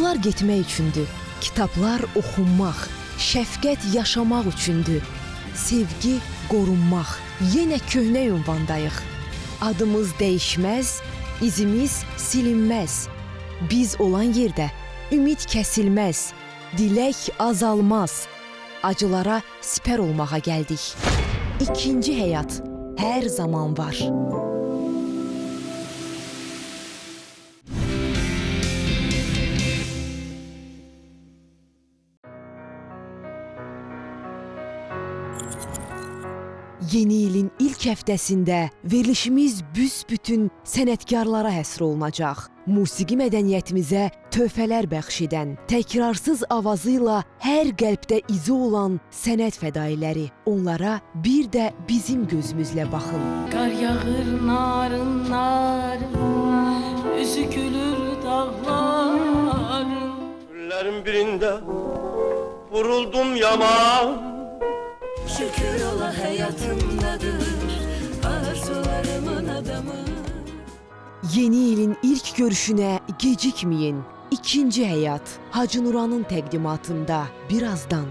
Yollar getmək üçündür, kitablar oxunmaq, şəfqət yaşamaq üçündür, sevgi qorunmaq, yenə köhnə ünvandayıq. Adımız dəyişməz, izimiz silinməz. Biz olan yerdə ümid kəsilməz, dilək azalmaz. Acılara sipər olmağa gəldik. İkinci həyat hər zaman var. Yeni ilin ilk həftəsində verilişimiz büsbütün sənətkarlara həsr olunacaq. Musiqi mədəniyyətimizə töhfələr bəxş edən, təkrarsız avazıyla hər qəlbdə izi olan sənət fədailəri. Onlara bir də bizim gözümüzlə baxın. Qar yağır narın narın, üzü gülür dağların. Günlərin birində vuruldum yaman. Şükür ola həyatımdadır, arzularımın adamı. Yeni ilin ilk görüşünə gecikməyin. İkinci həyat Hacı Nuranın təqdimatında birazdan.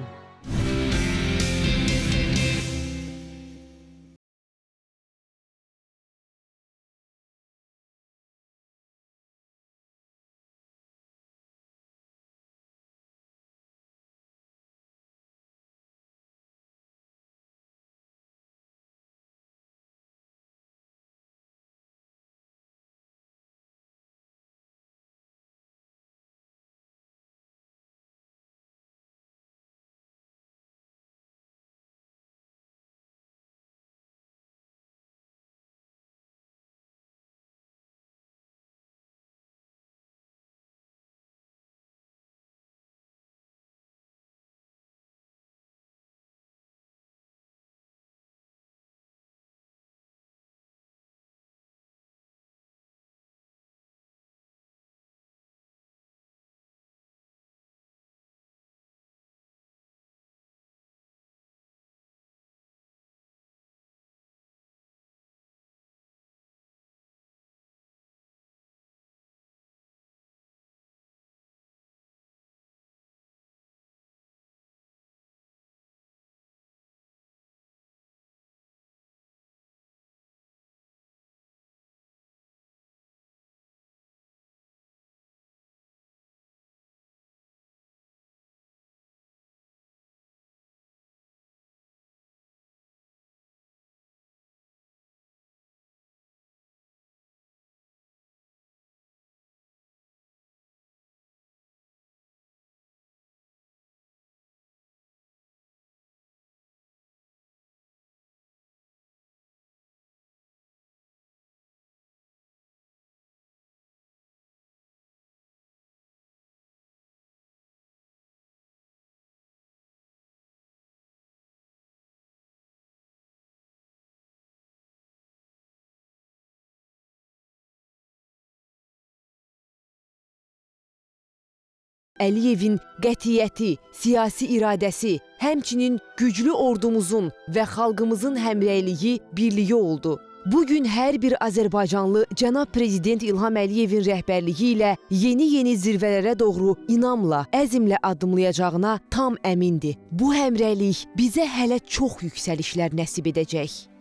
Əliyevin qətiyyəti, siyasi iradəsi, həmçinin güclü ordumuzun və xalqımızın həmrəyliyi, birliyi oldu. Bugün hər bir Azərbaycanlı cənab Prezident İlham Əliyevin rəhbərliyi ilə yeni zirvələrə doğru inamla, əzmlə addımlayacağına tam əmindir. Bu həmrəylik bizə hələ çox yüksəlişlər nəsib edəcək.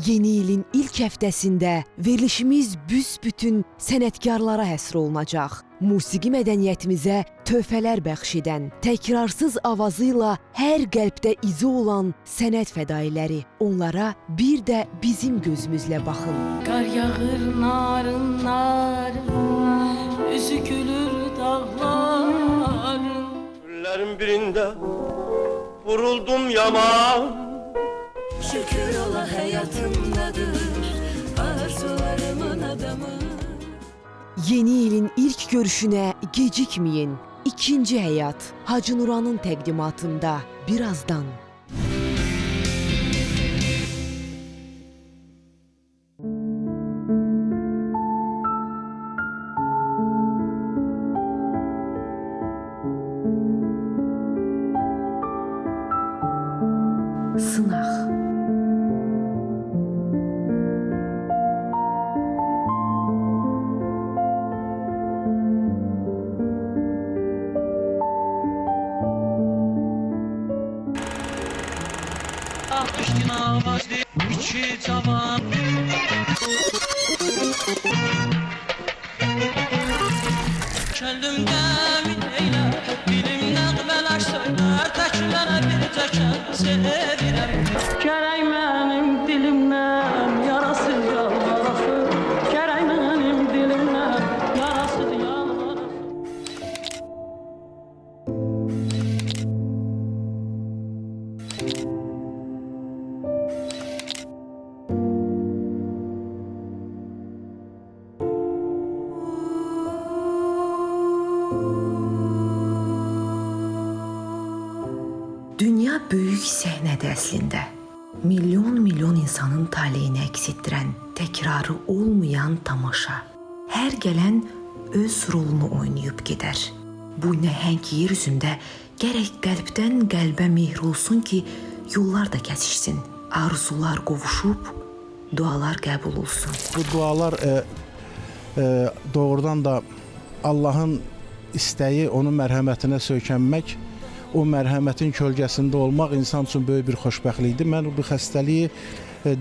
Yeni ilin ilk həftəsində verilişimiz büsbütün sənətkarlara həsr olunacaq. Musiqi mədəniyyətimizə töhfələr bəxş edən, təkrarsız avazıyla hər qəlbdə izi olan sənət fədailəri. Onlara bir də bizim gözümüzlə baxın. Qar yağır narın narın, üzü gülür dağların. Günlərin birində vuruldum yaman. Şükür ola həyatımdadır, arzularımın adamı. Yeni ilin ilk görüşünə gecikməyin. İkinci həyat Hacı Nuranın təqdimatında birazdan. Sınaq. Düşkün avazlı iki cavan Könlümdə min eylər Dilim nəğmələr söylər Təklərə bir təkər sevirəm Gərək mənim dilimdən yarasız yalvarasın Gərək mənim dilimdən yarasız yalvarasın Dünya böyük səhnədə əslində. Milyon insanın taleyini əks etdirən, təkrarı olmayan tamaşa. Hər gələn öz rolunu oynayıb gedər. Bu nəhəng yer üzündə gərək qəlbdən qəlbə mehr olsun ki, yollar da kəsişsin, arzular qovuşub, dualar qəbul olsun. Bu dualar doğrudan da Allahın istəyi, onun mərhəmətinə söykənmək, o mərhəmətin kölgəsində olmaq insan üçün böyük bir xoşbəxtlikdir. Mən bu xəstəliyi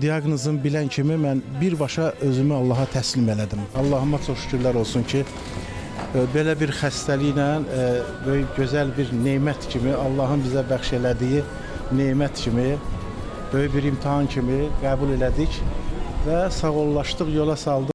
diaqnozunu bilən kimi mən birbaşa özümü Allaha təslim elədim. Allahıma çox şükürlər olsun ki, belə bir xəstəliklə böyük gözəl bir nemət kimi, Allahın bizə bəxş elədiyi nemət kimi, böyük bir imtahan kimi qəbul elədik və sağollaşdıq, yola saldıq.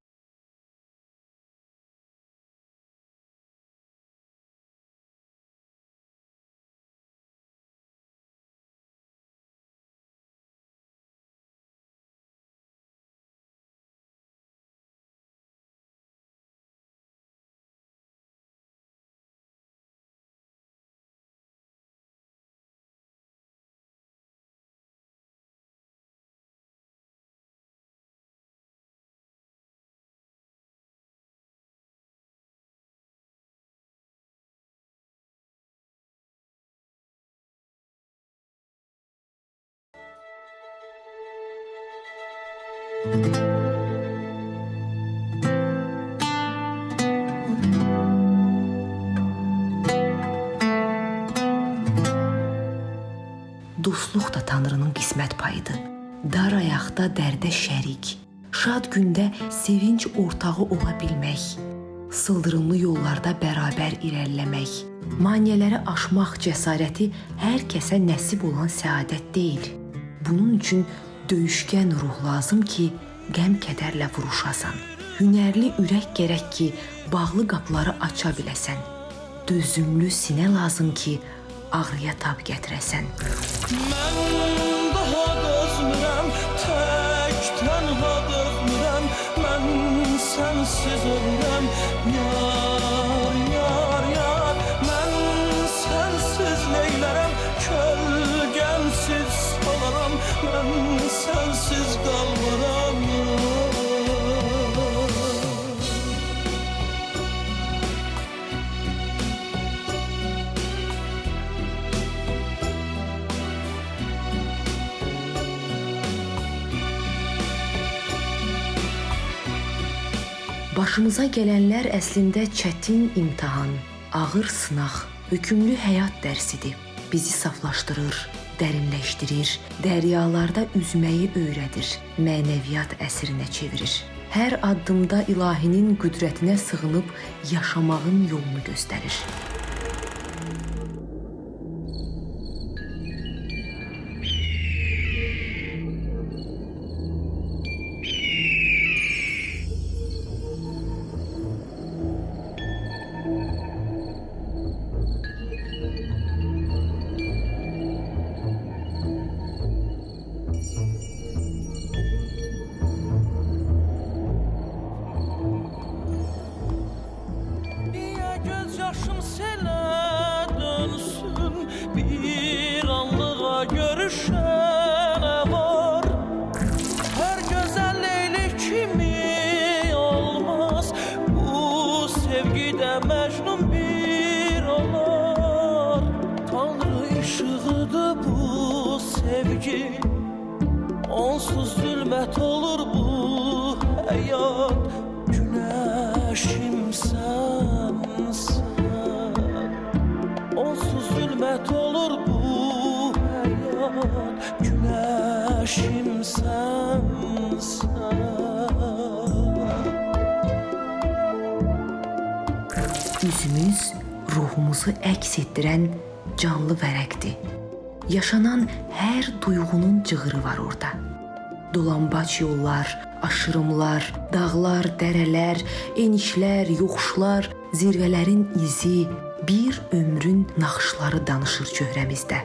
Dostluq da Tanrının qismət payıdır. Dar ayaqda dərdə şərik, şad gündə sevinç ortağı ola bilmək, sıldırımlı yollarda bərabər irəliləmək, maneələri aşmaq cəsarəti hər kəsə nəsib olan səadət deyil. Bunun üçün döyüşkən ruh lazım ki, qəm-kədərlə vuruşasan. Hünərli ürək gərək ki, bağlı qapıları aça biləsən. Dözümlü sinə lazım ki, ağrıya tab gətirəsən. Mən daha dözmürəm Tək tənha dözmürəm Mən sənsiz ölürəm Yar, yar, yar Mən sənsiz neylərəm Kölgəmsiz salaram Mən sənsiz qalmaram Başımıza gələnlər əslində çətin imtahan, ağır sınaq, hökümlü həyat dərsidir. Bizi saflaşdırır, dərinləşdirir, dəryalarda üzməyi öyrədir, mənəviyyat əsrinə çevirir. Hər addımda ilahinin qüdrətinə sığınıb yaşamağın yolunu göstərir. Yaşım selə dönsün Bir anlığa görüşənə var Hər gözəl leyli kimi olmaz Bu sevgidə məcnun bir olar Tanrı işığıdır bu sevgi Onsuz zülmət olur bu həyat Günəşim sənsən Onsuz zülmət olur bu həyat Günəş aşimsən sən. Üzümüz ruhumuzu əks etdirən canlı vərəqdir. Yaşanan hər duyğunun cığırı var orada. Dolambac yollar, aşırımlar, dağlar, dərələr, enişlər, yoxuşlar, zirvələrin izi, bir ömrün naxışları danışır çöhrəmizdə.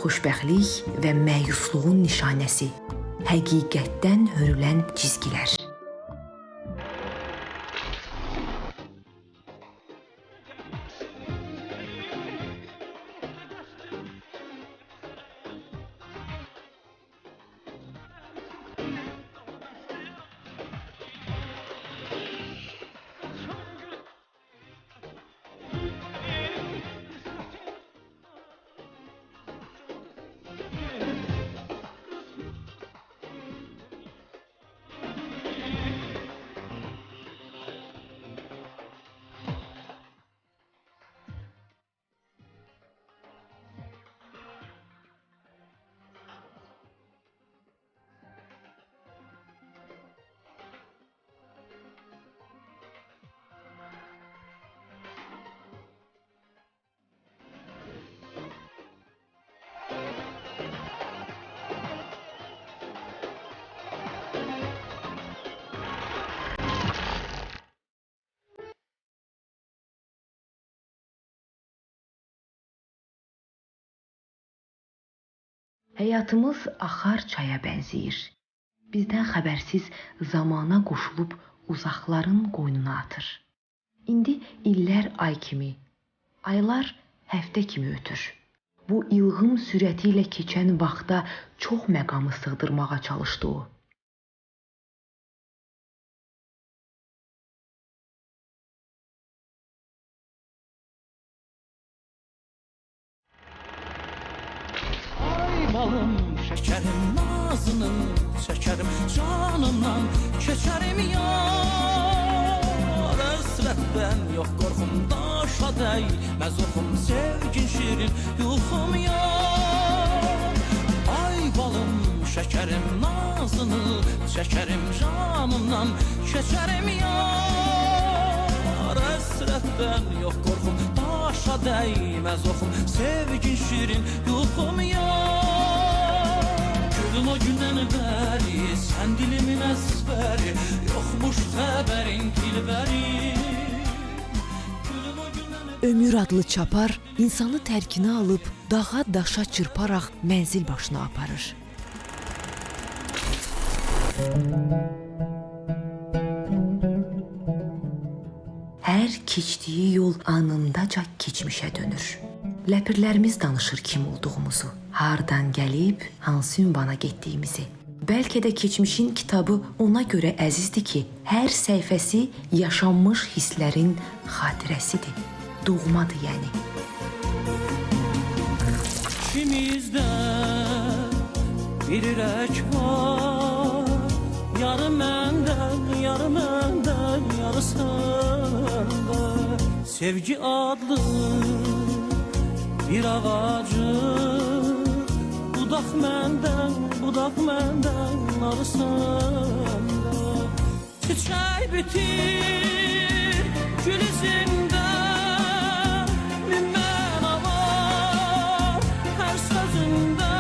Xoşbəxtlik və məyusluğun nişanəsi, həqiqətdən hörülən cizgilər. Həyatımız axar çaya bənzəyir. Bizdən xəbərsiz zamana qoşulub uzaqların qoynuna atır. İndi illər ay kimi, aylar həftə kimi ötür. Bu ilğım sürəti ilə keçən vaxtda çox məqamı sığdırmağa çalışdı o. Balım, şekerim, nazını çekerim, canımdan keçerim yar. Əsrətdən yox qorxum, daşa dəymez oxum, sevgin şirin yuxum yar. Ay balım, şekerim, nazını çekerim, canımdan keçerim yar. Əsrətdən yox qorxum, daşa dəymez oxum, sevgin şirin yuxum yar. Gülüm o gündən bəri, sən dilimin əzbəri, yoxmuş xəbərin dilbəri. Ömür adlı çapar insanı tərkinə alıb dağa daşa çırparaq mənzil başına aparır. Hər keçdiyi yol anındaca keçmişə dönür. Ləpirlərimiz danışır kim olduğumuzu, hardan gəlib, hansı ünvana getdiyimizi. Bəlkə də keçmişin kitabı ona görə əzizdir ki, hər səhifəsi yaşanmış hisslərin xatirəsidir. Doğmadır yəni. İkimizdə bir ürək var, yarı məndən, yarı məndən, yarı səndə. Sevgi adlı bir ağacı, budaq məndən, narı səndə. Çiçək bitir, gül izində, min mənə var hər sözündə.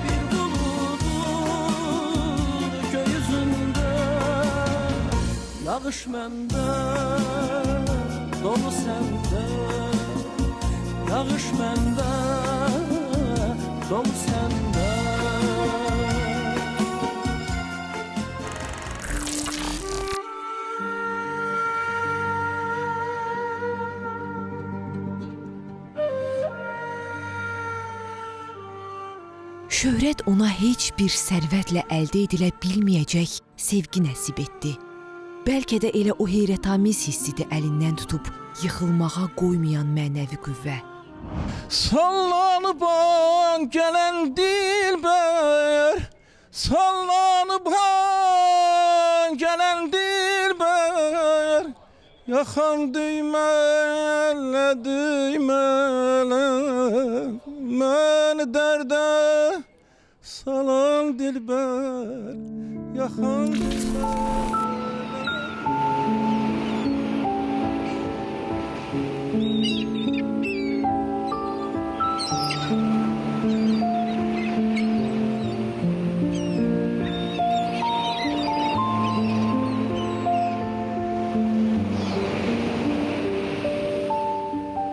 Bir buludun göyüzündə, yağış məndə, dolu səndə. Yağış məndə, dolu səndə. Şöhrət ona heç bir sərvətlə əldə edilə bilməyəcək sevgi nəsib etdi. Bəlkə də elə o heyrətamiz hissidir əlindən tutub yıxılmağa qoymayan mənəvi qüvvə. Sallanıb an gələn dilbər, sallanıb an gələn dilbər, yaxam düymələ, düymələ, məni dərdə salam dilbər, yaxan dilbər.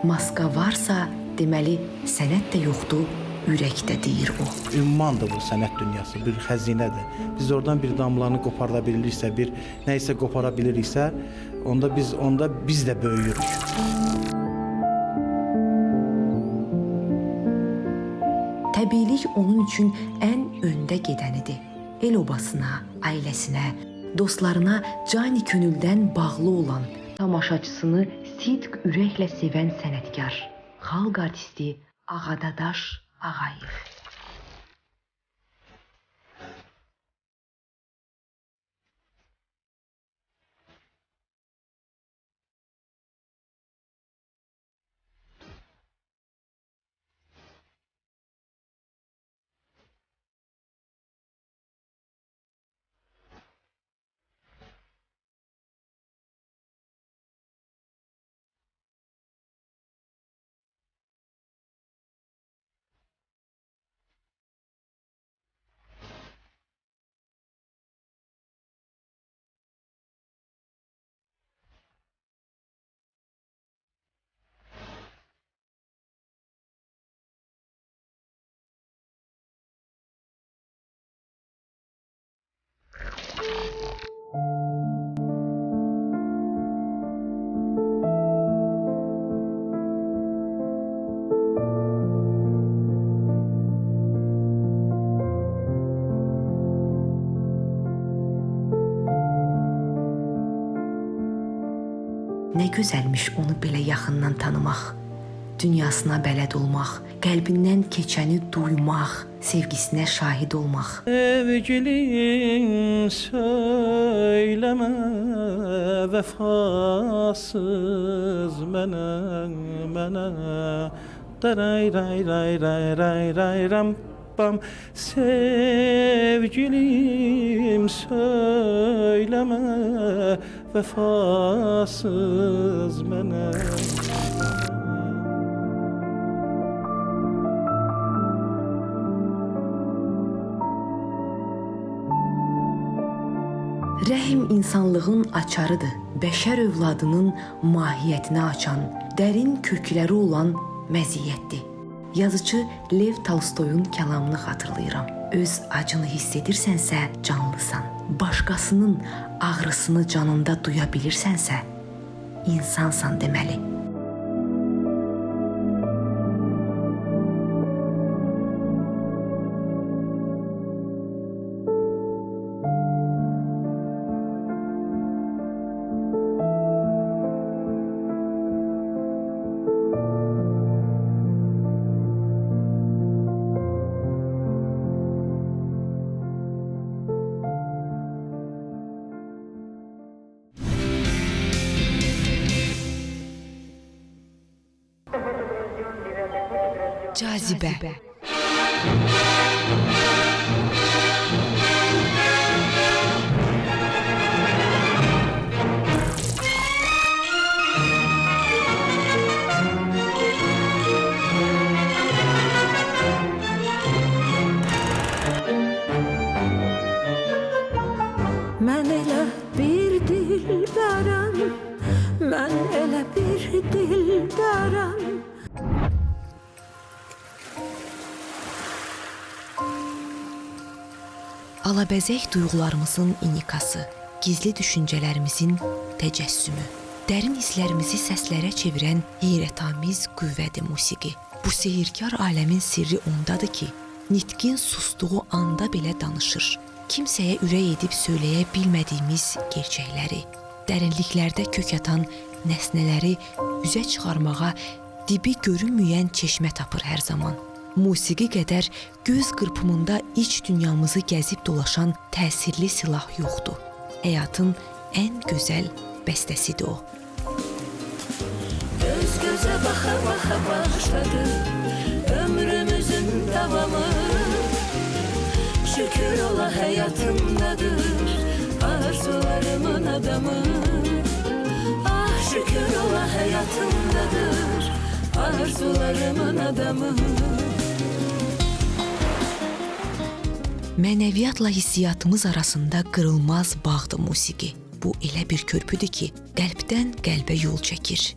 Maska varsa, deməli sənət də yoxdur, ürəkdə deyir o. Ümmandır bu sənət dünyası, bir xəzinədir. Biz oradan bir damlanı qoparda biliriksə, bir nəyisə qopara biliriksə, onda biz də böyüyürük. Təbiilik onun üçün ən öndə gedənidir. El obasına, ailəsinə, dostlarına cani könüldən bağlı olan, tamaşaçısını sidq ürəklə sevən sənətkar, xalq artisti Ağadadaş Ağayev. Nə gözəlmiş onu belə yaxından tanımaq, dünyasına bələd olmaq, qəlbindən keçəni duymaq, sevgisinə şahid olmaq. Sevgilim söyləmə vəfasız mənə daray ray ray ray ray ray ram pam. Sevgilim söyləmə vəfasız mənə. Rəhm insanlığın açarıdır, bəşər övladının mahiyyətini açan, dərin kökləri olan məziyyətdir. Yazıcı Lev Tolstoyun kəlamını xatırlayıram. Öz acını hiss edirsənsə canlısan, başqasının ağrısını canında duya bilirsənsə insansan deməli. Cazibə. Mən elə bir dilbərəm, mən elə bir dilbərəm. Alabəzək duyğularımızın inikası, gizli düşüncələrimizin təcəssümü, dərin hisslərimizi səslərə çevirən heyrətamiz qüvvədir musiqi. Bu sehirkar aləmin sirri ondadır ki, nitqin sustuğu anda belə danışır. Kimsəyə ürək edib söyləyə bilmədiyimiz gerçəkləri, dərinliklərdə kök atan nəsnələri üzə çıxarmağa dibi görünməyən çeşmə tapır hər zaman. Musiqi qədər göz qırpımında iç dünyamızı gəzib dolaşan təsirli silah yoxdur. Həyatın ən gözəl bəstəsidir o. Göz gözə baxa-baxa başladı ömrümüzün davamı. hayatımdadır. Arzularımın adamı. Ah şükür ola hayatımdadır. Arzularımın adamı. Mənəviyyatla hissiyatımız arasında qırılmaz bağdır musiqi. Bu elə bir körpüdür ki, qəlbdən qəlbə yol çəkir.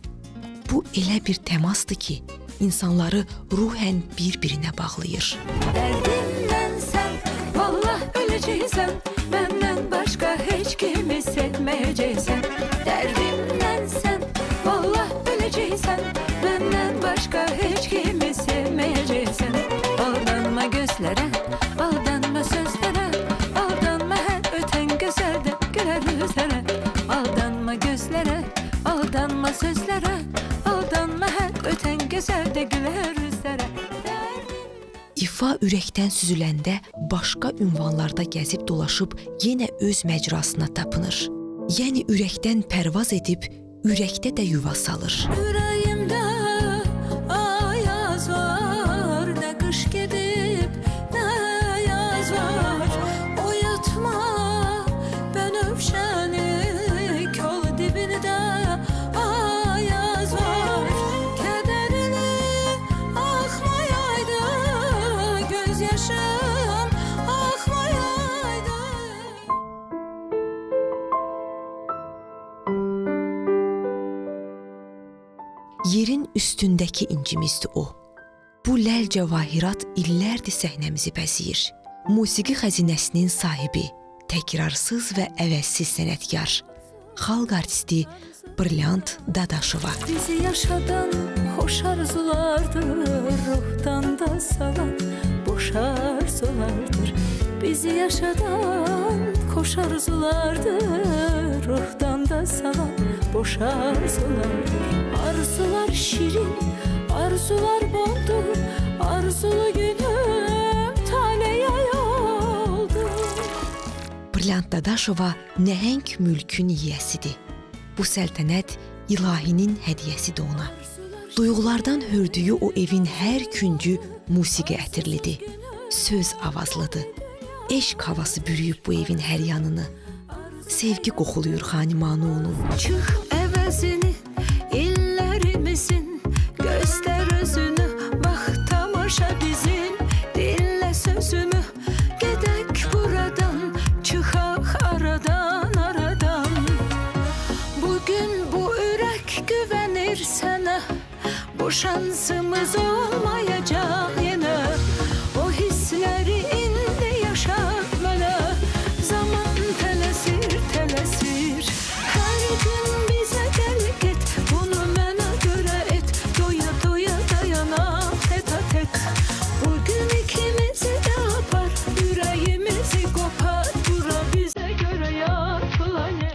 Bu elə bir təmasdır ki, insanları ruhən bir-birinə bağlayır. Derdimden sen vallah öleceksen, benden başka hiç kimi sevmeyeceksen. Derdimden sen vallah öleceksen, benden başka hiç kimi sevmeyeceksen. Aldanma gözlere, aldanma sözlere, aldanma her öten gözelde güler yüzlere. Aldanma gözlere, aldanma sözlere, aldanma her öten gözelde güler yüzlere. İfa ürəkdən süzüləndə başqa ünvanlarda gəzib dolaşıb yenə öz məcrasına tapınır. Yəni ürəkdən pərvaz edib ürəkdə də yuva salır. Yüreğimde ayaz var, ne kış gidip ne yaz var. Oyatma ben öfşeni, kol dibinde ayaz var. Kederini akmayaydı, gözyaşım akmayaydı. Yerin üstündəki incimizdir o. Bu ləl cəvahirat illərdir səhnəmizi bəzəyir. Musiqi xəzinəsinin sahibi, təkrarsız və əvəzsiz sənətkar, xalq artisti Brilliant Dadaşova. Bizi yaşadan hoş arzulardır, ruhtan da salan boş arzulardır. Bizi yaşadan hoş arzulardır, ruhtan da salan boş arzulardır. Arzular şirin, arzular boldur, arzulu günüm taleye oldu. Brilliant Dadaşova nəhəng mülkün yiyəsidir. Bu səltənət ilahinin hədiyyəsidir ona. Duyğulardan hördüyü o evin hər küncü musiqi ətirlidir. Söz avazlıdır. Eşq havası bürüyüb bu evin hər yanını. Sevgi qoxuluyur xanimanı onun. Çıx əvəzini, illerimizin, göster özünü, bax tamaşa bizim, dinle sözümü, gedək buradan, çıxaq aradan, aradan. Bugün bu ürək güvənir sənə, bu şansımız olmayacaq yenə. O hissləri indi yaşat mənə, zaman tələsir, tələsir. Hər gün bizə gəl get, bunu mənə görə et, doya doya dayanaq tete tet. Bugün ikimizi də apar, ürəyimizi qopar, bura bizə görə yar planet.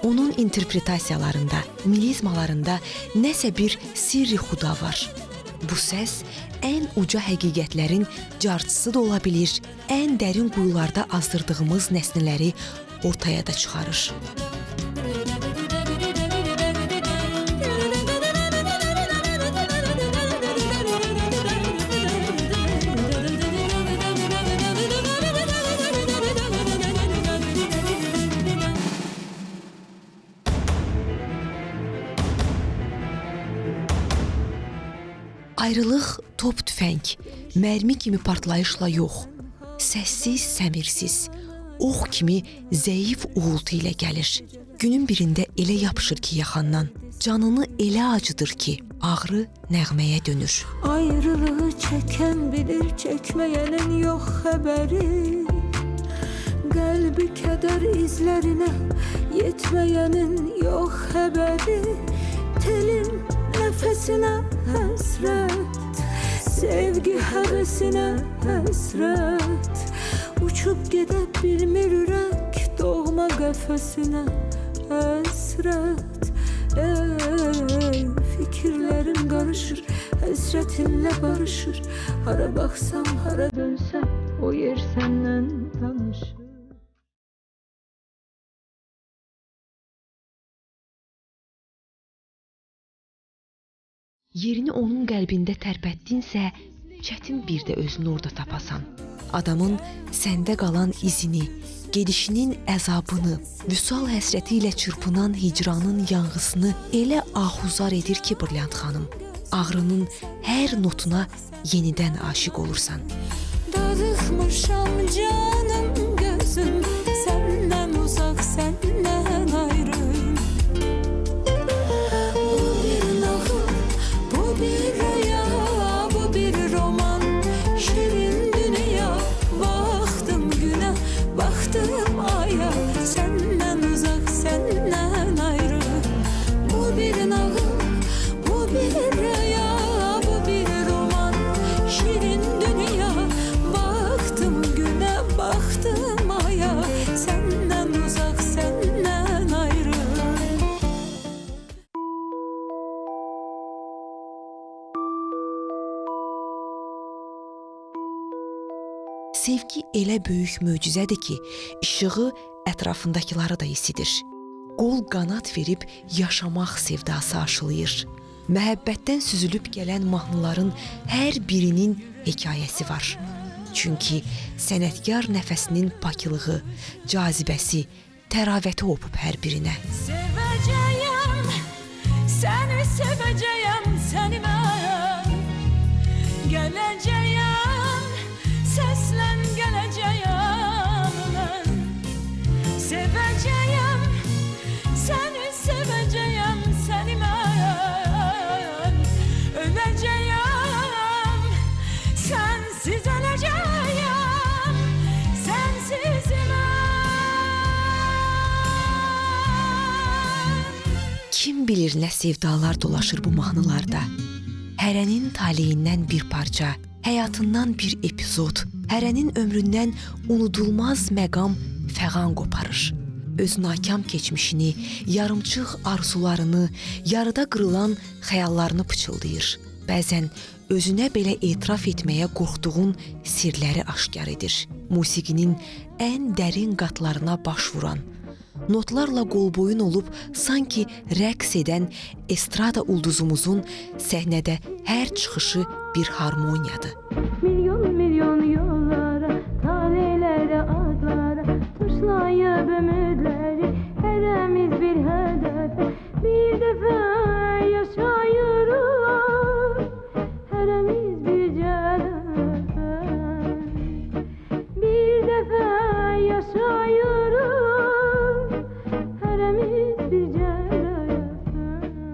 Onun interpretasiyalarında, milizmalarında nəsə bir sirri xuda var. Bu səs ən uca həqiqətlərin carçısı da ola bilir, ən dərin quyularda azdırdığımız nəsnələri ortaya da çıxarır. Ayrılıq top tüfəng, mərmi kimi partlayışla yox, səssiz, səmirsiz, ox kimi zəif uğultu ilə gəlir. Günün birində elə yapışır ki yaxandan, canını elə acıdır ki, ağrı nəğməyə dönür. Ayrılığı çeken bilir, çekmeyenin yok haberi. Kalbi keder izlerine yetmeyenin yok haberi. Telin nefesine hasret, sevgi hevesine hasret. Uçup gidip bilmir yürek doğma kafesine hasret. Ey fikirlerim karışır, hasretinle barışır. Hara baksam, hara dönsem, o yer senden tanışır. Yerini onun qəlbində tərpətdinsə, çətin bir də özünü orada tapasan. Adamın səndə qalan izini, gedişinin əzabını, vüsal həsrəti ilə çırpınan hicranın yanğısını elə ahuzar edir ki, Brilliant xanım, ağrının hər notuna yenidən aşiq olursan. Dadıxmışam canım gözüm, senden uzak, senden ayrı. Bu bir nağıl, bu bir rüya, bu bir roman. Şirin dünya, baktım güne, baktım aya. Senden uzak, senden ayrı. Bu bir nağıl, bu bir rüya, bu bir roman. Şirin dünya, baktım güne, baktım aya. Senden uzak, senden ayrı. Sevgi elə böyük möcüzədir ki, işığı ətrafındakıları da isidir. Qol qanat verib yaşamaq sevdası aşılayır. Məhəbbətdən süzülüb gələn mahnıların hər birinin hekayəsi var. Çünki sənətkar nəfəsinin paklığı, cazibəsi, təravəti opub hər birinə. Seveceğim, seni seveceğim, seni ben. Geleceğim, seslen geleceğim ben. Seveceğim, seni seveceğim, seni ben. Öleceğim, sensiz öleceğim, sensiz ben. Kim bilir nə sevdalar dolaşır bu mahnılarda. Hərənin taleyindən bir parça, həyatından bir epizod, hərənin ömründən unudulmaz məqam fəğan qoparır. Öz nakam keçmişini, yarımçıq arzularını, yarıda qırılan xəyallarını pıçıldayır. Bəzən özünə belə etiraf etməyə qorxduğun sirləri aşkar edir. Musiqinin ən dərin qatlarına baş vuran, notlarla qolboyun olub sanki rəqs edən estrada ulduzumuzun səhnədə hər çıxışı bir harmoniyadır. Milyon milyon yollara, talelere, adlara taşlayıp ümitleri, heremiz bir hedefe bir defa yaşayırız. Heremiz bir cerefe bir defa yaşayırız. Heremiz bir cerefe.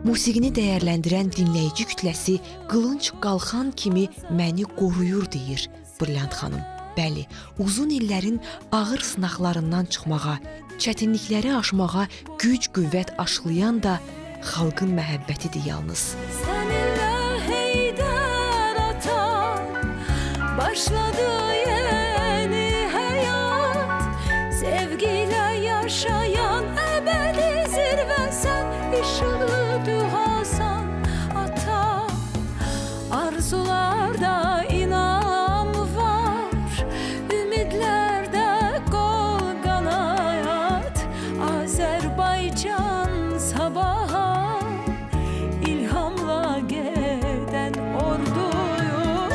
Musiqini dəyərləndirən dinləyici kütləsi qılınc qalxan kimi məni qoruyur deyir Brilliant xanım. Bəli, uzun illərin ağır sınaqlarından çıxmağa, çətinlikləri aşmağa güc-qüvvət aşılayan da xalqın məhəbbətidir yalnız. Seninle Heydər ata başladı yeni hayat. Sevgiyle yaşayan ebedi zirve sen, ışığı Hasan ata. Arzularda inan var, ümitlerde kol kanat. Azerbaycan sabaha İlhamla gelen orduyu,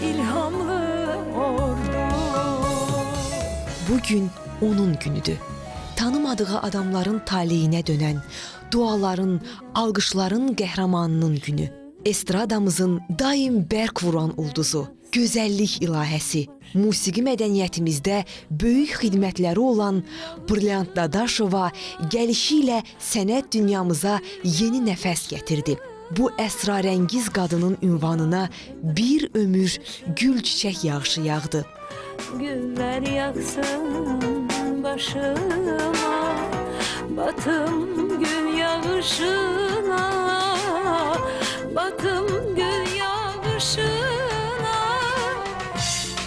ilhamlı ordu. Bugün onun günüdür. Tanımadığı adamların taleyinə dönən, duaların, alqışların qəhrəmanının günü. Estradamızın daim bərk vuran ulduzu, gözəllik ilahəsi. Musiqi mədəniyyətimizdə böyük xidmətləri olan Brilliant Dadaşova gəlişi ilə sənət dünyamıza yeni nəfəs gətirdi. Bu əsrarəngiz qadının ünvanına bir ömür gül çiçək yağışı yağdı. Güller yaksın başıma, batım gül yağışına, batım gül yağışına.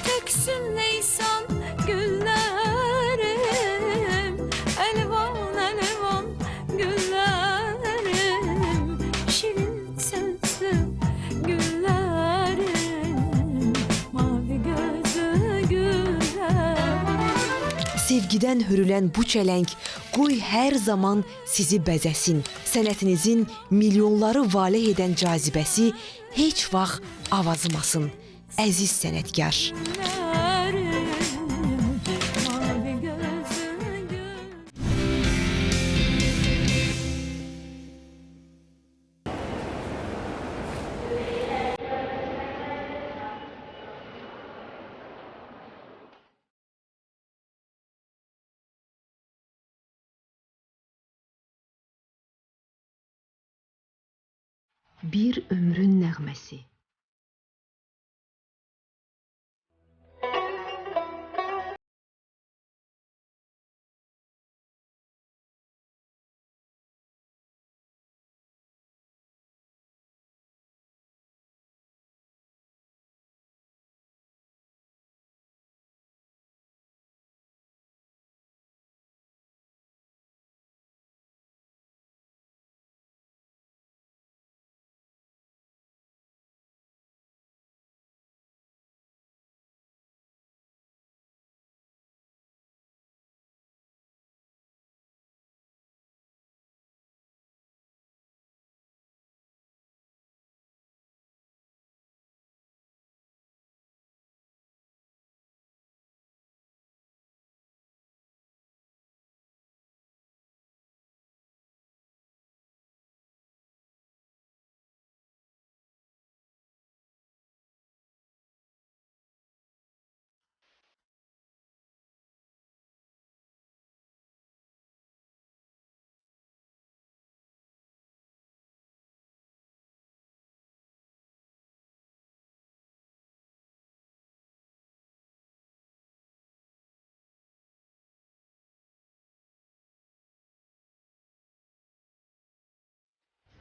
Teksin Leysan güllerim, elvan elvan güllerim, şirin sensin güllerim, mavi gözlü güller. Sevgidən hürülən bu çələng qoy hər zaman sizi bəzəsin. Sənətinizin milyonları valeh edən cazibəsi heç vaxt avazımasın. Əziz sənətkar. Mavi gözlü gül. Bir ömrün nəğməsi.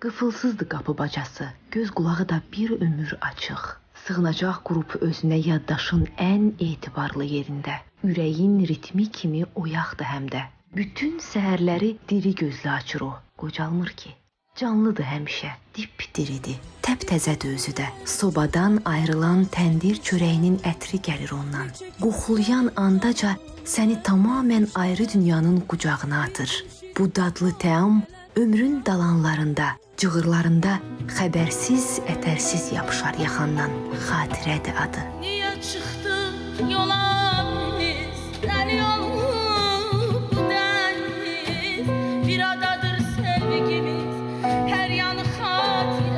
Qıfılsızdı qapı bacası, göz qulağı da bir ömür açıq. Sığınacaq qrup özünə yaddaşın ən etibarlı yerində. Ürəyin ritmi kimi oyaqdı həm də. Bütün səhərləri diri gözlü açır o, qocalmır ki. Canlıdır həmişə, dip-diridir, təptəzədir özü də. Sobadan ayrılan təndir çörəyinin ətri gəlir ondan. Qoxulayan andaca səni tamamən ayrı dünyanın qucağına atır. Bu dadlı təam ömrün dalanlarında, cığırlarında xəbərsiz, ətərsiz yapışar yaxandan. Xatirədir adı. Niye çıktık yola biz? Her yolu bu deniz. Bir adadır sevgimiz, her yanı hatiredir.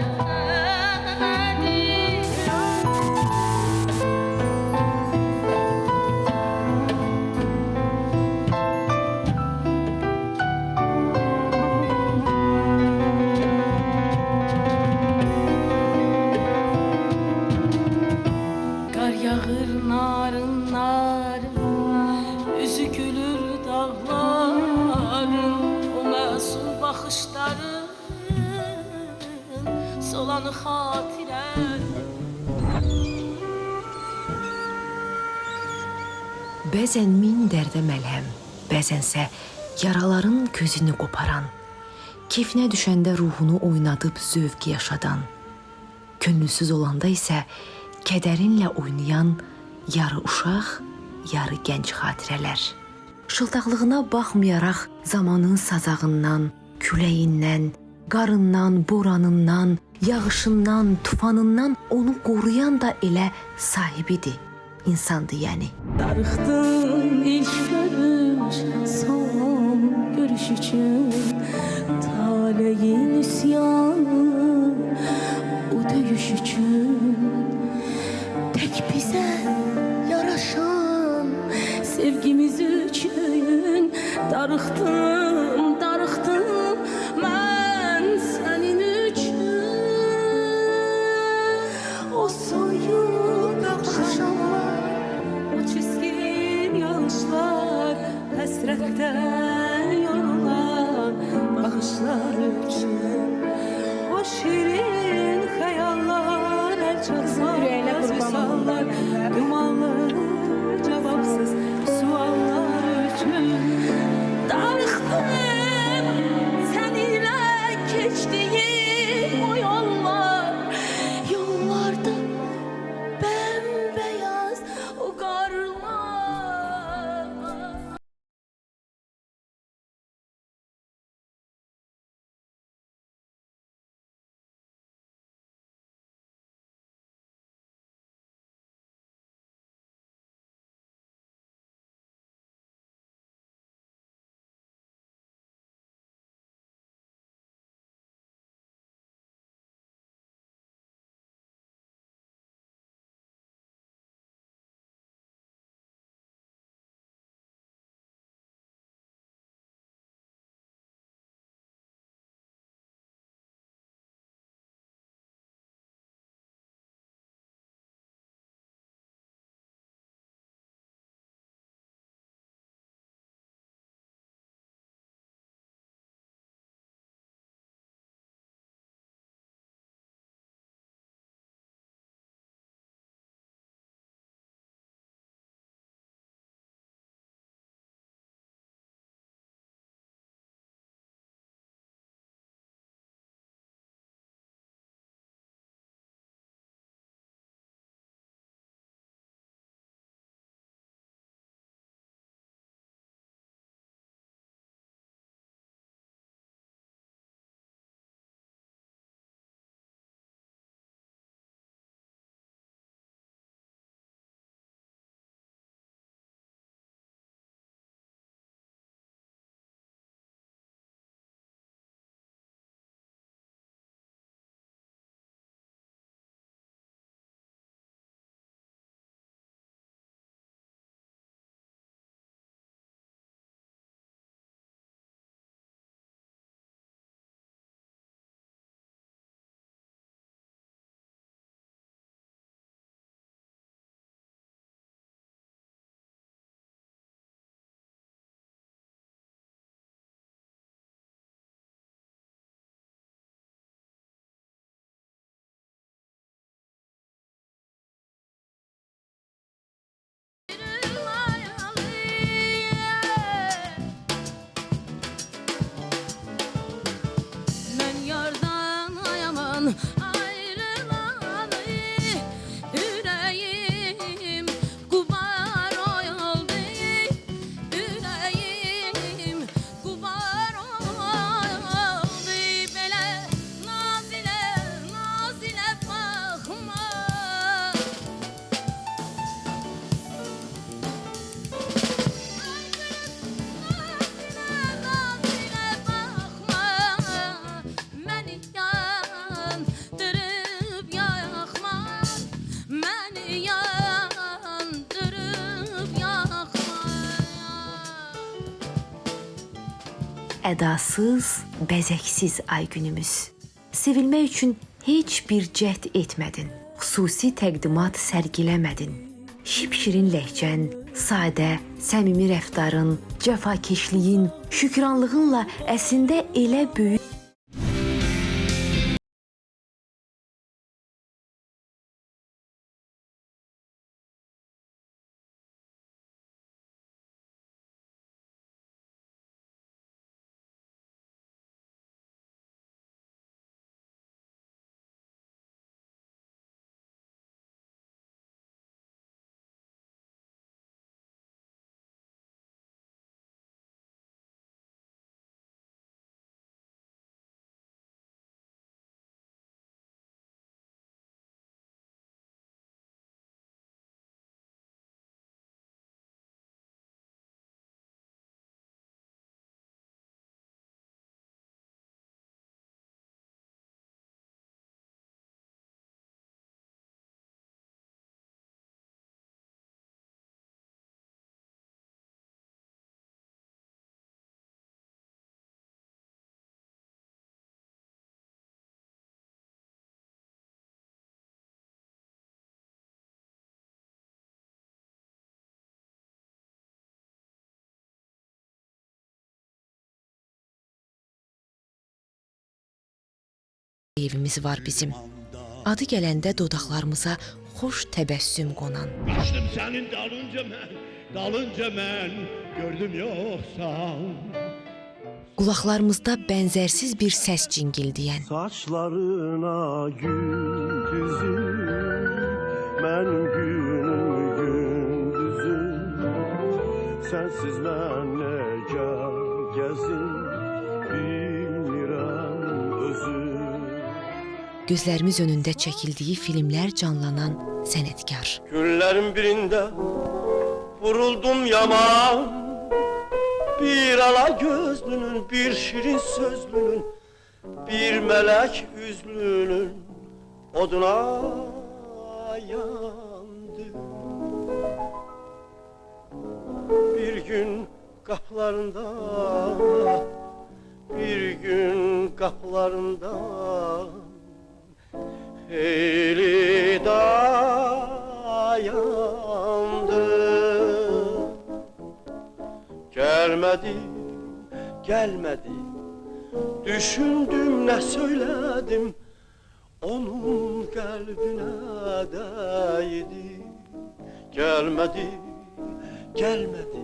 Kar yağır narın narın, yüzü gülür dağların, o məsul baxışların solanı xatirə. Bəzən min dərdə məlhəm, bəzənsə yaraların gözünü qoparan, keyfinə düşəndə ruhunu oynadıb zövq yaşadan, könülsüz olanda isə kədərinlə oynayan yarı uşaq, yarı gənc xatirələr. Şıltaqlığına baxmayaraq zamanın sazağından, küləyindən, qarından, boranından, yağışından, tufanından onu qoruyan da elə sahibidir, insandır yəni. Darıxdım ilk görüş, son görüş için. Taleyin üsyanı, o döyüş için. Tek biz Darıxdım, darıxdım mən sənin üçün. O soyuq axşamlar, o çiskin yağışlar, həsrətdən yorulan baxışlar üçün. O şirin xəyallar, əl çatmaz vüsallar, dumanlı cavabsız suallar üçün. Darıxdım səninlə keçdiyim o yollar, yollarda bəmbəyaz o qarlar. Mən yardan ayaman ayrılalı, ürəyim qubar oldu, ürəyim qubar oldu. Belə nazilə, nazilə baxma. Ədasız, bəzəksiz ay günümüz. Sevilmək üçün heç bir cəhd etmədin. Xüsusi təqdimat sərgiləmədin. Şipşirin ləhcən, sadə, səmimi rəftarın, cəfakeşliyin, şükranlığınla əslində elə böyük Tağıyevimiz var bizim. Adı gələndə dodaqlarımıza xoş təbəssüm qonan. Kaçtım senin dalınca mən gördüm yoksa. Qulaqlarımızda bənzərsiz bir səs cingildiyən. Saçlarına gül düzüm, mən günüm gündüzüm. Sensiz mən necə gəzim, bilmirəm özüm. Gözlərimiz önündə çəkildiyi filmlər canlanan sənətkar. Günlərin birində vuruldum yaman. Bir ala gözlünün, bir şirin sözlünün, bir melek üzlünün oduna yandım. Bir gün kapılarında, bir gün kapılarında eli dayandım. Gelmedi, düşündüm ne söyledim, onun kalbine değdi. Gelmedi,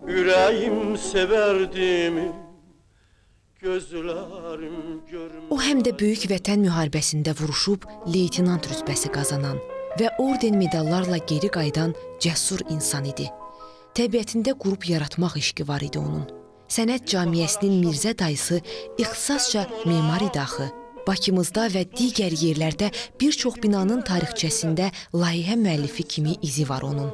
yüreğim severdimi, gözlerim görmedi. O həm də Böyük Vətən müharibəsində vuruşub leytenant rütbəsi qazanan və orden medallarla geri qayıdan cəsur insan idi. Təbiətində qrup yaratmaq işqi var idi onun. Sənət Camiəsinin Mirzə dayısı ixtisasca memar idi axı. Bakımızda və digər yerlərdə bir çox binanın tarixçəsində layihə müəllifi kimi izi var onun.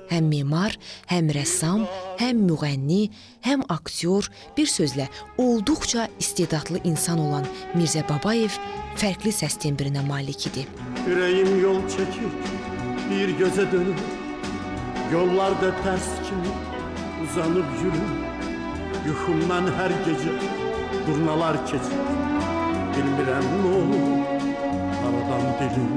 Həm memar, həm rəssam, həm müğənni, həm aktyor, bir sözlə olduqca istedadlı insan olan Mirzə Babayev fərqli səs tembrinə malik idi. Yüreğim yol çekip bir göze dönüp, yollarda ters kimi uzanıp yürüm. Yuxumdan her gece durnalar keçir, bilmirəm ne olur aradan dilim.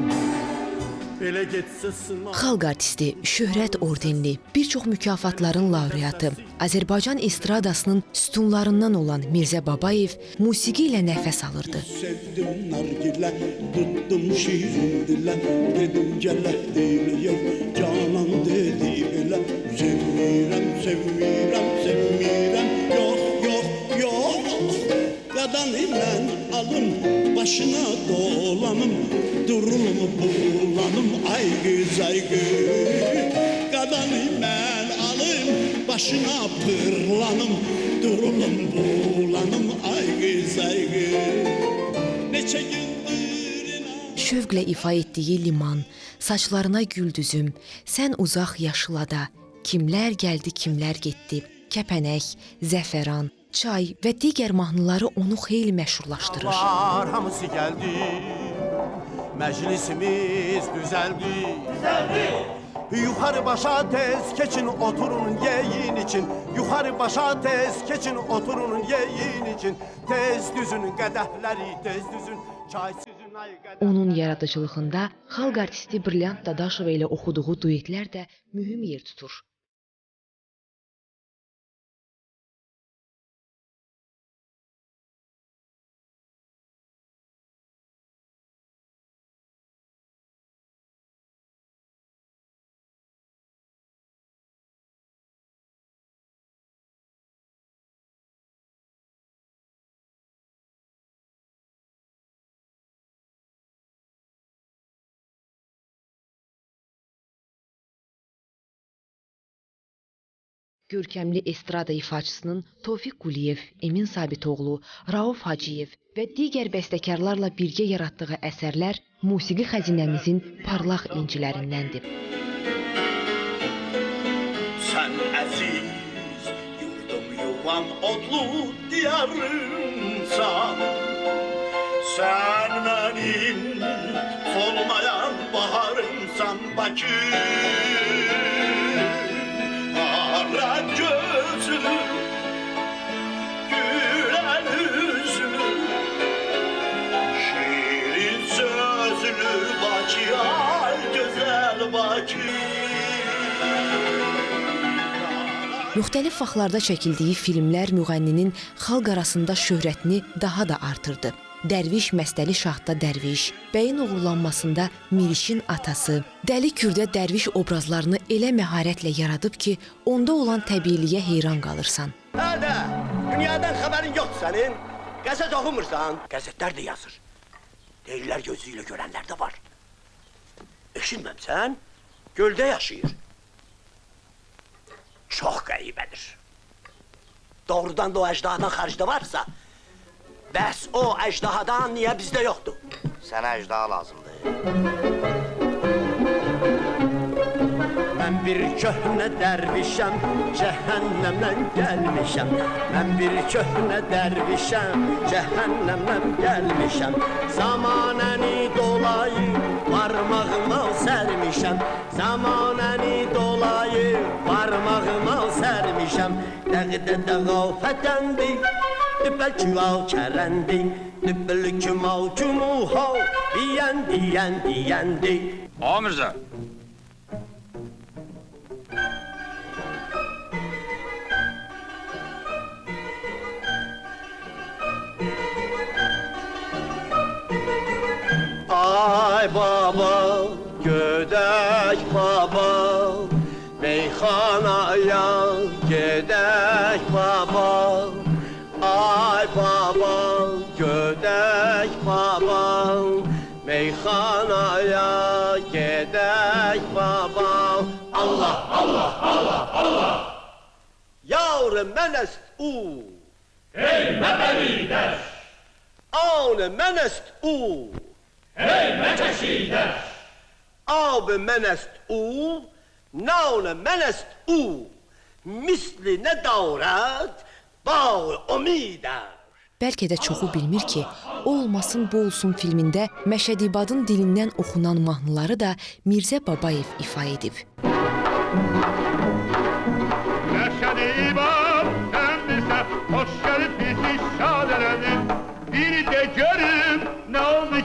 Belə getsə sınav. Xalq artisti, şöhrət ordenli, bir çox mükafatların laureatı, Azərbaycan estradasının sütunlarından olan Mirzə Babayev musiqi ilə nəfəs alırdı. Sevdim nargilə, tuttum şirin dilə, dedim gələ deyiləyəm, canan dedi belə. Sevmirəm, yox. Qadan ilən alım, başına dolanım, durulum bulanım, ay qız. Qadan ilən alım, başına pırlanım, durulum bulanım, ay qız. Neçə gündür inan. Şövqlə ifa etdiyi liman, saçlarına güldüzüm, sən uzaq yaşılada, kimlər gəldi, kimlər getdi, kəpənək, zəfəran, çay və digər mahnıları onu xeyli məşhurlaşdırır. Hamısı geldi, meclisimiz düzeldi. Yukarı başa tez keçin oturun yeyin için. Yukarı başa tez keçin oturun yeyin için. Tez düzün qədəhləri, tez düzün çay süzün ay qədəhləri. Onun yaradıcılığında xalq artisti Brilliant Dadaşov ilə oxuduğu duetlər də mühüm yer tutur. Görkəmli estrada ifaçısının Tofiq Quliyev, Emin Sabitoğlu, Rauf Hacıyev və digər bəstəkarlarla birgə yaratdığı əsərlər musiqi xəzinəmizin parlaq incilərindəndir. Sən əziz, yurdum yuvam odlu diyarımsan. Sən mənim solmayan baharımsan Bakı. Ara gözlü, gülen yüzlü, şirin sözlü Bakı, ay güzel Bakı. Müxtəlif vaxtlarda çəkildiyi filmlər müğənninin xalq arasında şöhrətini daha da artırdı. Dərviş Məstəli Şahda Dərviş, bəyin uğurlanmasında Mirişin atası, Dəli Kürdə Dərviş obrazlarını elə məharətlə yaradıb ki, onda olan təbiiliyə heyran qalırsan. Hadi, dünyadan haberin yok senin. Gazete okumursan. Gazetler de yazır. Değiller gözüyle görenler de var. Eşitmem sen, gölde yaşıyor. Çok garibedir. Doğrudan da o ejdahadan haricde varsa, bəs o ejdahadan niye bizde yoktu? Sənə əcdaha lazımdır. Ben bir köhne dervişem, cehennemden gelmişem. Ben bir köhne dervişem, cehennemden gelmişem. Zamaneni dolayı parmağıma sermişem. Zamaneni dolayı parmağıma sermişem. Dəqdə dəğafətəndi, dübəlküvav kərəndi. Dübəlkümav cumuhav, diyendi. Ağa Mirzə, Ay baba, gödək baba, meyxanaya gedək baba. Ay baba, gödək baba, meyxanaya gedək baba. Allah, Allah, Allah, Allah. Yavrum mənəst u. Hey məbəlidir. Avne mənəst u. Hey məçəşidir. Abi mənəst u. Navne mənəst u. Misli nə davrət, bağı umidir. Bəlkə də çoxu bilmir ki, O Olmasın Bu Olsun filmində Məşədibadın dilindən oxunan mahnıları da Mirzə Babayev ifa edib. Məşədibad, sən bizə hoş gəlib bizi şad elədin. Bir də görüm, nə oldu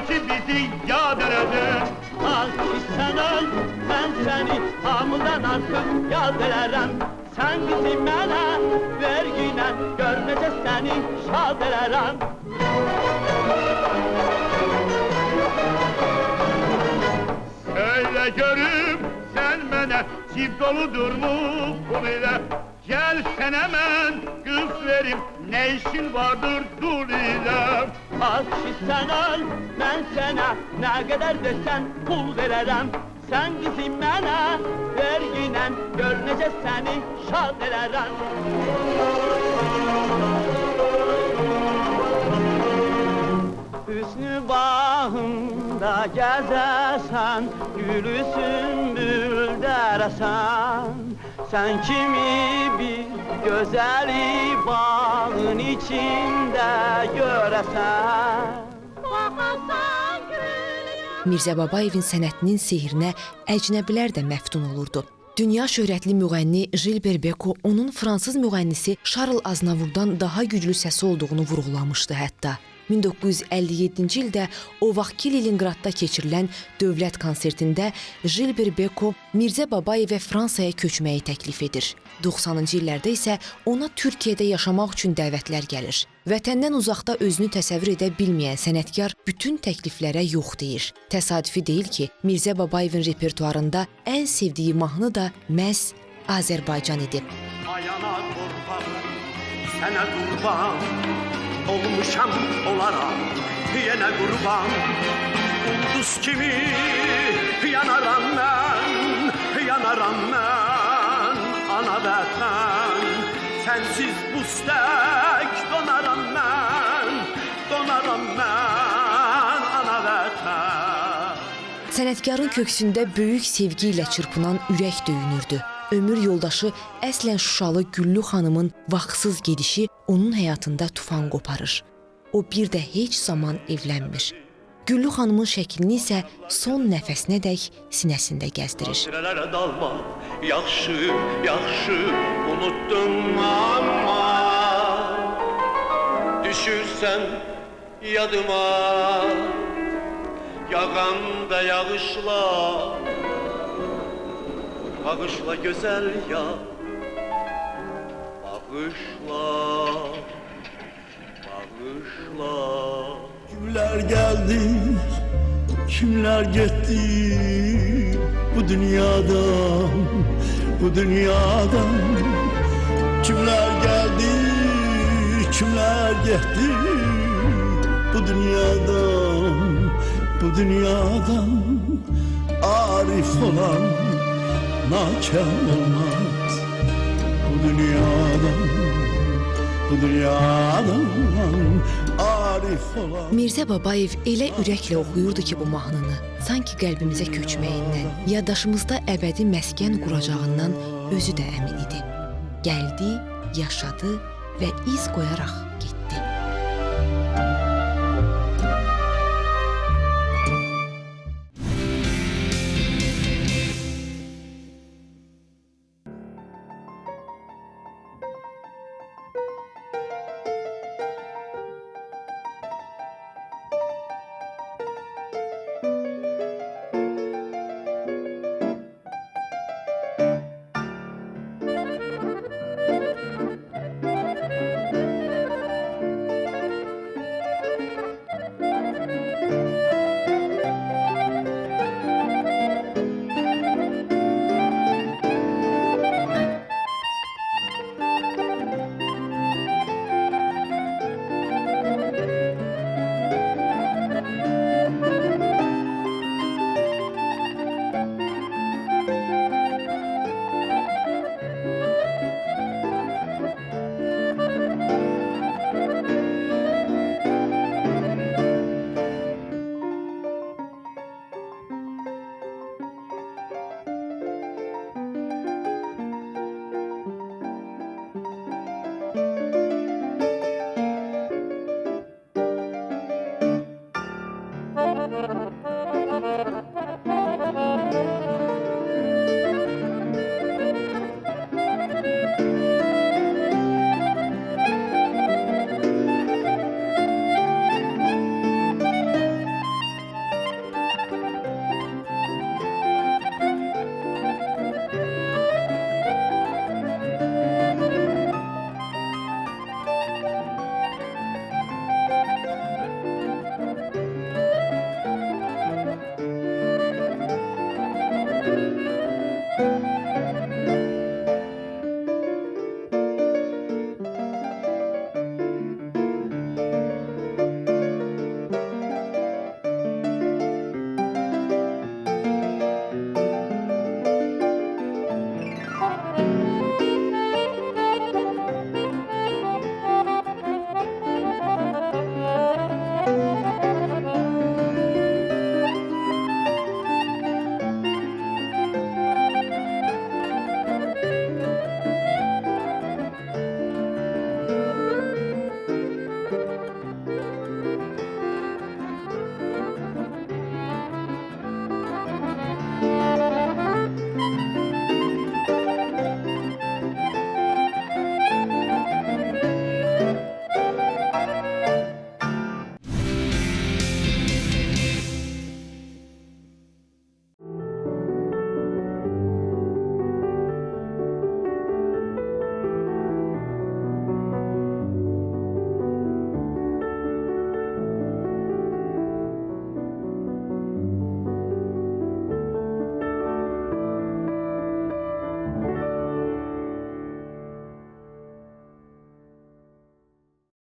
ki bizi yad elədin. Ah ki sən öl, mən səni hamıdan artıq yad elərəm. Sən bizi mənə verginə, gör necə səni şad elərəm. Söyle görüm, sən mənə civ doludurmu pul ilə. Gəl sən həmən qız verim, nə işin vardır dul ilə. Ah ki sən öl, mən sənə nə qədər desən pul verərəm. Sən bizi mənə verginə, gör necə səni şad elərəm. Hüsnü bağımda gəzərsən, gülü sümbüldərəsən. Sən kimi bir gözəli bağın içində görəsən. Mirzə Babayevin sənətinin sehrinə əcnəbilər də məftun olurdu. Dünya şöhrətli müğənni Jilber Beko onun fransız müğənnisi Charles Aznavourdan daha güclü səsi olduğunu vurğulamışdı hətta. 1957-ci ildə o vaxtki Leningradda keçirilən dövlət konsertində Jilber Beko Mirzə Babayevə Fransaya köçməyi təklif edir. 90-cı illərdə isə ona Türkiyədə yaşamaq üçün dəvətlər gəlir. Vətəndən uzaqda özünü təsəvvür edə bilməyən sənətkar bütün təkliflərə yox deyir. Təsadüfi deyil ki, Mirzə Babayevin repertuarında ən sevdiyi mahnı da məhz Azərbaycan idi. Ayana qurban, sənə qurban, olmuşam olaram, yenə qurban. Ulduz kimi yanaram mən, ana vətən. Sənsiz bustək donaram mən, ana vətən. Sənətkarın köksündə böyük sevgi ilə çırpınan ürək döyünürdü. Ömür yoldaşı əslən Şuşalı Güllü xanımın vaxtsız gedişi onun həyatında tufan qoparır. O bir də heç zaman evlənmir. Güllü xanımın şəklini isə son nəfəsinədək sinəsində gəzdirir. Xatirələrə dalma, yaxşı, yaxşı unutdum amma düşürsən yadıma, yağanda yağışlar. Bağışla güzel ya, bağışla, bağışla. Kimler geldi, kimler gitti bu dünyadan, bu dünyadan. Kimler geldi, kimler gitti bu dünyadan, bu dünyadan. Arif olan nakem olmaz bu dünyadan, bu dünyadan. Arif olan. Mirzə Babayev elə ürəklə oxuyurdu ki bu mahnını, sanki qəlbimizə köçməyindən, yaddaşımızda əbədi məskən quracağından özü də əmin idi. Gəldi, yaşadı və iz qoyaraq keçdi.